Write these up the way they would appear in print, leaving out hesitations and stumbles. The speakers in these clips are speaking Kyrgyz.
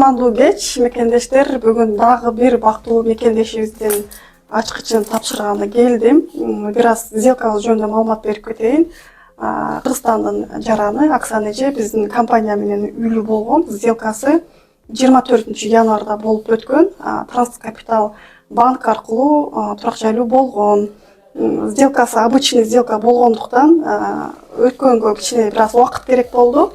кутмандуу кеч, мекендештер. Бүгүн дагы бир бактылуу мекендешибиздин ачкычын тапшырганы келдим. Бир аз сделкабыз жөнүндө маалымат берип кетейин. Кыргызстандын жараны Оксана эже биздин компания менен үйлүү болгон. Сделкасы 24 январда болуп өткөн. Транскапитал банк аркылуу турак жайлуу болгон. Сделкасы обычный сделка болгондуктан өткөнгө кичине бир аз убакыт керек болду.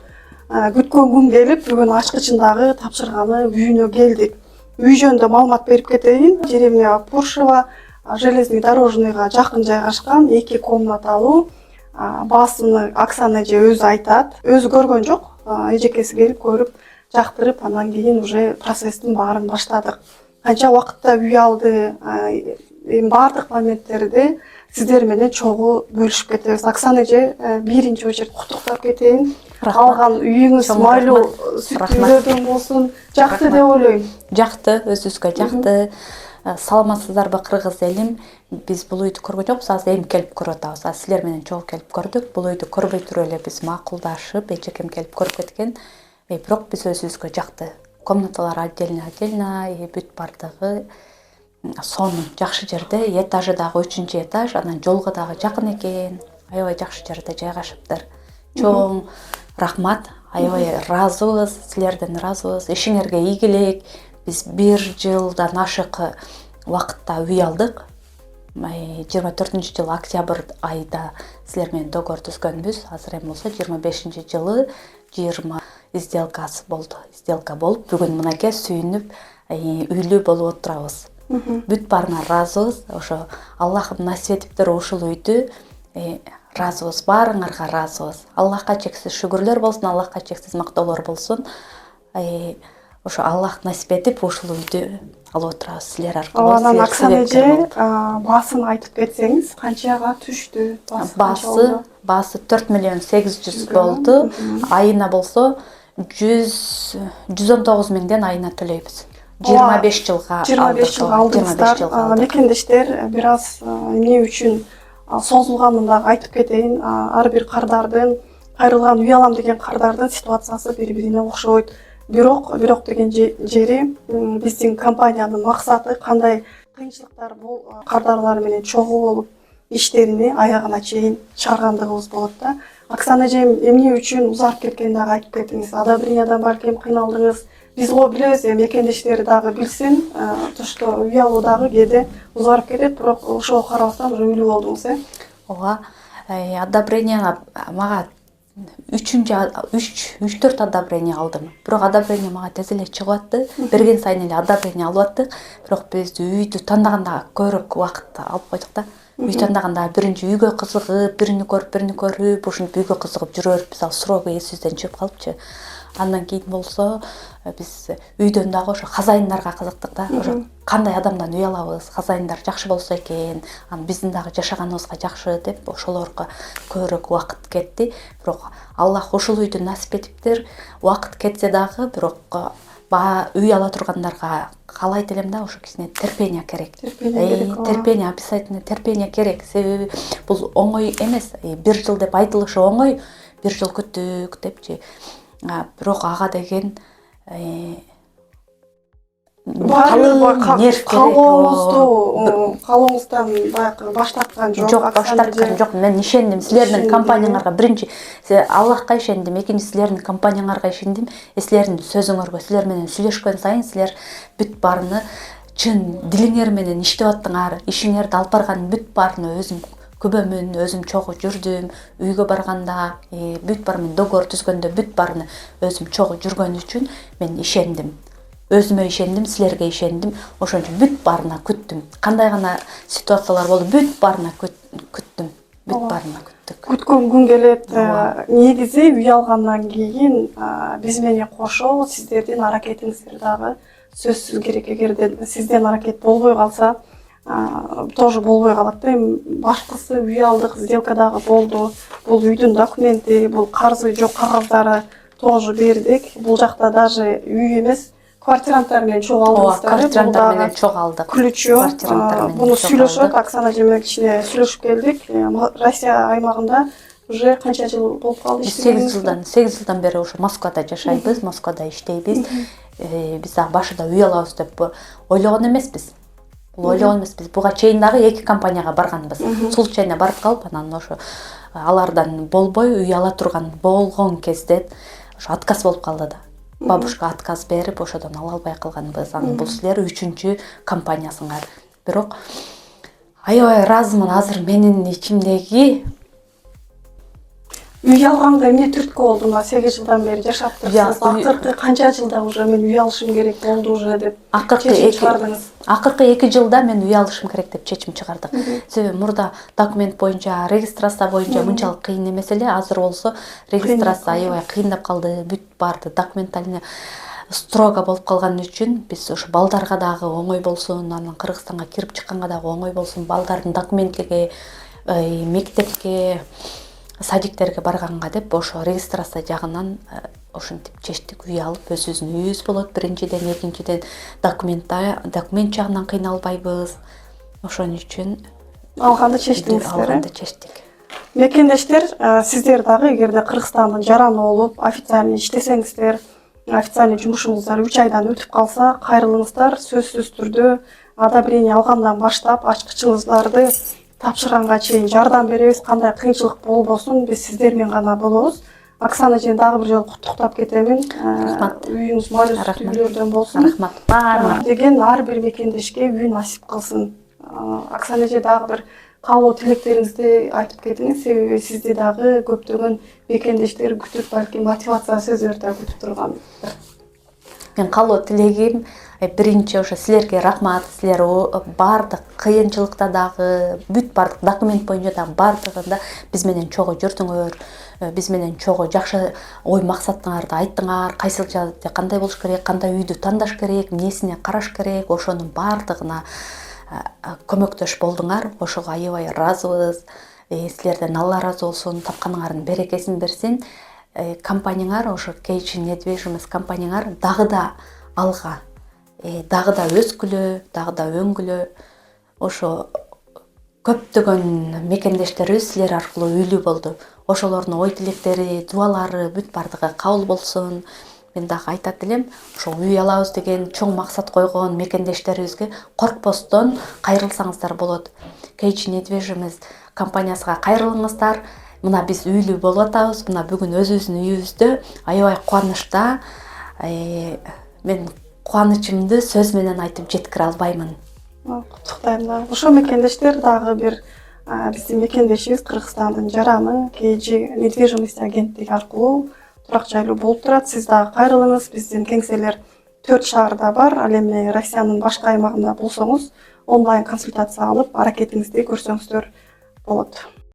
Күткөн күн келип, бүгүн ачкычын дагы тапшырганы үйүнө келдик. Үй жөнүндө маалымат берип кетейин. Деревня Пуршево, железный дорожныйга жакын жайгашкан 2 комнаталуу. Баасыны Оксана эже өзү айтат. Өзү көргөн жок. Эжекеси келип көрүп, жактырып, андан кийин уже процесстин баарын баштадык. Канча убакытта үй алды, баардык моменттерди сиздер менен чогуу бөлүшүп кетебиз. Оксана эже, биринчи очередь куттуктап кетейин. Алган үйүңүз майлуу сүттүүлөрдөн болсун. Жакты деп ойлойм. Жакты, өзүбүзгө жакты. Саламатсыздарбы кыргыз элим? Биз бул үйдү көргөн жокпуз, азыр эми келип көрүп атабыз. Силер менен чогуу келип көрдүк. Бул үйдү көрбөй туруп эле биз макулдашып, эжекем келип көрүп кеткен. Бирок биз өзүбүзгө жакты. Комнаталар отдельно, бүт бардыгы сонун, жакшы жерде, этажы дагы 3-этаж, анан жолго дагы жакын экен. Аябай жакшы жерде жайгашыптыр. Чоң рахмат, аябай ыраазыбыз, силерден ыраазыбыз. Ишиңерге ийгилик. Биз 1 жылдан ашык убакытта үй алдык. 24-жыл октябрь айда силер менен договор түзгөнбүз. Азыр эми болсо 25-жылы 20 сделкасы болду. Сделка болуп, бүгүн мынакей сүйүнүп, үйлүү болуп отурабыз. Бүт баарына ыраазыбыз. Ошо Аллахым насип этиптир ушул үйдү. Разыбыз, баарыңарга разыбыз. Аллахка чексиз шүгүрлөр болсун, Аллахка чексиз мактоолор болсун. Ошо Аллах насип этип ушул үйдү алып отурабыз силер аркылуу. Анан Оксана эже, баасын айтып кетсеңиз, канчага түштү? Баасы 4.800.000 болду. Айына болсо 119 миңден айына төлөйбүз. 25 жылга 25 жылга алдыңыздар. Мекендештер бир аз эмне үчүн созулганын дагы айтып кетейин. Ар бир кардардын, кайрылган үй алам деген кардардын ситуациясы бири-бирине окшойт. Бирок деген жери биздин компаниянын максаты кандай кыйынчылыктар кардарлар менен чогуу болуп иштерини аягына чейин чыгаргандыгыбыз болот да. Оксана эжем эмне үчүн узарып кеткенин дагы айтып кетиңиз. Одобрениядан балким кыйналдыңыз. Биз го билебиз, мекендештер дагы билсин, то что үй алуу дагы кээде узарып кетет, бирок ошого карабастан уже үйлүү болдуңуз, Ооба. Одобрение мага 3-4 одобрение алдым. Бирок одобрение мага тез эле чыгып атты. Берген сайын эле одобрение алып аттык. Бирок биз үйдү тандаганда көбүрөөк убакыт алып койдук да. Үй тандаганда биринчи үйгө кызыгып, бирини көрүп, ушинтип үйгө кызыгып жүрө берип, биз ал срогу эсибизден чыгып калыпчы. Андан кийин болсо биз үйдөн дагы ошо хозяиндарга кызыктык да. Ошо кандай адамдан үй алабыз, хозяиндар жакшы болсо экен, биздин дагы жашаганыбызга жакшы деп ошолорго көбүрөөк убакыт кетти. Бирок Аллах ушул үйдү насип этиптир. Убакыт кетсе дагы, бирок үй ала тургандарга каалайт элем да, ошо кичине терпение керек. Терпение, обязательно терпение керек. Себеби бул оңой эмес. 1 жыл деп айтылышы оңой, 1 жыл күттүк депчи. Бирок ага деген калооңуздан баягы баш тарткан жок. Мен ишендим силердин компанияңарга. Биринчи Аллахка ишендим, экинчи силердин компанияңарга ишендим. Силердин сөзүңөргө, силер менен сүйлөшкөн сайын силер бүт баарыны чын дилиңер менен иштеп аттыңар. Ишиңерди алып барган бүт баарыны өзүм күбөмүн, өзүм чогуу жүрдүм. Үйгө барганда, бүт баарымен договор түзгөндө бүт баарыны өзүм чогуу жүргөн үчүн мен ишендим. Өзүмө ишендим, силерге ишендим. Ошон үчүн бүт баарына күттүм. Кандай гана ситуациялар болду, бүт баарына күттүм. Бүт баарына күттүк. Күткөн күн келет. Негизи үй алгандан кийин биз менен кошо сиздердин аракетиңиздер дагы сөзсүз керек. Эгерде сизден аракет болбой калса, тоже болбой калат да. Башкысы үй алдык, сделка дагы болду. Бул үйдүн документи, бул карзы жок кагаздары тоже бердик. Бул жакта даже үй эмес, квартиранттар менен чогуу алдыңыздар. Квартиранттар менен чогуу алдык. Ключу. Буну сүйлөшөт, Оксана эже менен кичине сүйлөшүп келдик. Россия аймагында уже канча жыл болуп калды? 8 жылдан бери ушу Москвада жашайбыз, Москвада иштейбиз. Биз дагы башында үй алабыз деп ойлогон эмеспиз. Бул ойлогон эмеспиз. Буга чейин дагы 2 компанияга барганбыз. Случайно барып калып, анан ошо алардан болбой үй ала турган болгон кезде ошо отказ болуп калды да. Бабушка отказ берип, ошодон ала албай калганбыз. Анан бул силер 3-чү компаниясыңар. Бирок аябай ыраазымын азыр менин ичимдеги. Үй алганда эмне түрткү болду? 8 жылдан бери жашап турсуңуз. Акыркы канча жылда уже мен үй алышым керек болду уже деп акыркы 2 жылда мен үй алышым керек деп чечим чыгардык. Себеби мурда документ боюнча, регистрация боюнча мынчалык кыйын эмес эле. Азыр болсо регистрация аябай кыйындап калды. Бүт барды документально строго болуп калган үчүн биз ошо балдарга дагы оңой болсун, анан Кыргызстанга кирип чыкканга дагы оңой болсун, балдардын документлиги, мектепке, садиктерге барганга деп ошо регистрация жагынан ошентип чечтик. Үй алып өзүбүздүн үйүбүз болот. Биринчиден, экинчиден документ жагынан кыйналбайбыз. Ошон үчүн алганды чечтиңиздер. Алганды чечтик. Мекендештер, сиздер дагы эгерде Кыргызстандын жараны болуп, официальный иштесеңиздер, официальный жумушуңуздар 3 айдан өтүп калса, кайрылыңыздар сөзсүз түрдө одобрение алгандан баштап ачкычыңыздарды тапшырганга чейин жардам беребиз. Кандай кыйынчылык болбосун, биз сиздер менен гана болобуз. Оксана эжени дагы бир жолу куттуктап кетемин. Үйүңүз малөс үйлөрдөн болсун. Рахмат баарыңарга. Деген ар бир мекендешке үй насип кылсын. Оксана эже дагы бир каалоо тилектериңизди айтып кетиңиз. Себеби сизди дагы көптөгөн мекендештер күтүп, балки мотивация сөздөр да күтүп турган. Мен каалоо тилегим биринчи ошо силерге рахмат. Силер бардык кыйынчылыкта дагы, бүт бардык документ боюнча дагы бардыгында биз менен чогуу жүрдүңөр. Биз менен чогуу жакшы ой максатыңарды айттыңар. Кайсыл жерде кандай болуш керек, кандай үйдү тандаш керек, эмнесине караш керек, ошонун бардыгына көмөктөш болдуңар. Ошого аябай ыраазыбыз. Силерден Алла ыраазы болсун, тапканыңардын берекесин берсин. Компанияңар, ошо Кейчи недвижимость компанияңар дагы да алга, дагы да өскүлө, дагы да өңгүлө. Ошо көптөгөн мекендештерибиз силер аркылуу үйлүү болду. Ошолордун ой тилектери, дуалары бүт бардыгы кабыл болсун. Мен дагы айтат элем, ошо үй алабыз деген чоң максат койгон мекендештерибизге коркпостон кайрылсаңыздар болот. Кейчи недвижимость компаниясына кайрылыңыздар. Мына биз үйлүү болуп атабыз. Мына бүгүн өзүбүздүн үйүбүздө аябай кубанычта. Мен кубанычымды сөз менен айтып жеткире албаймын. Куттуктайм. Ошо мекендештер дагы бир биздин мекендешибиз Кыргызстандын жараны Кейчи недвижимость агенттиги аркылуу турак жайлуу болуп турат. Сиз дагы кайрылыңыз. Биздин кеңселер 4 шаарда бар. Ал эми Россиянын башка аймагында болсоңуз, онлайн консультация алып, аракетиңизди көрсөңүздөр болот.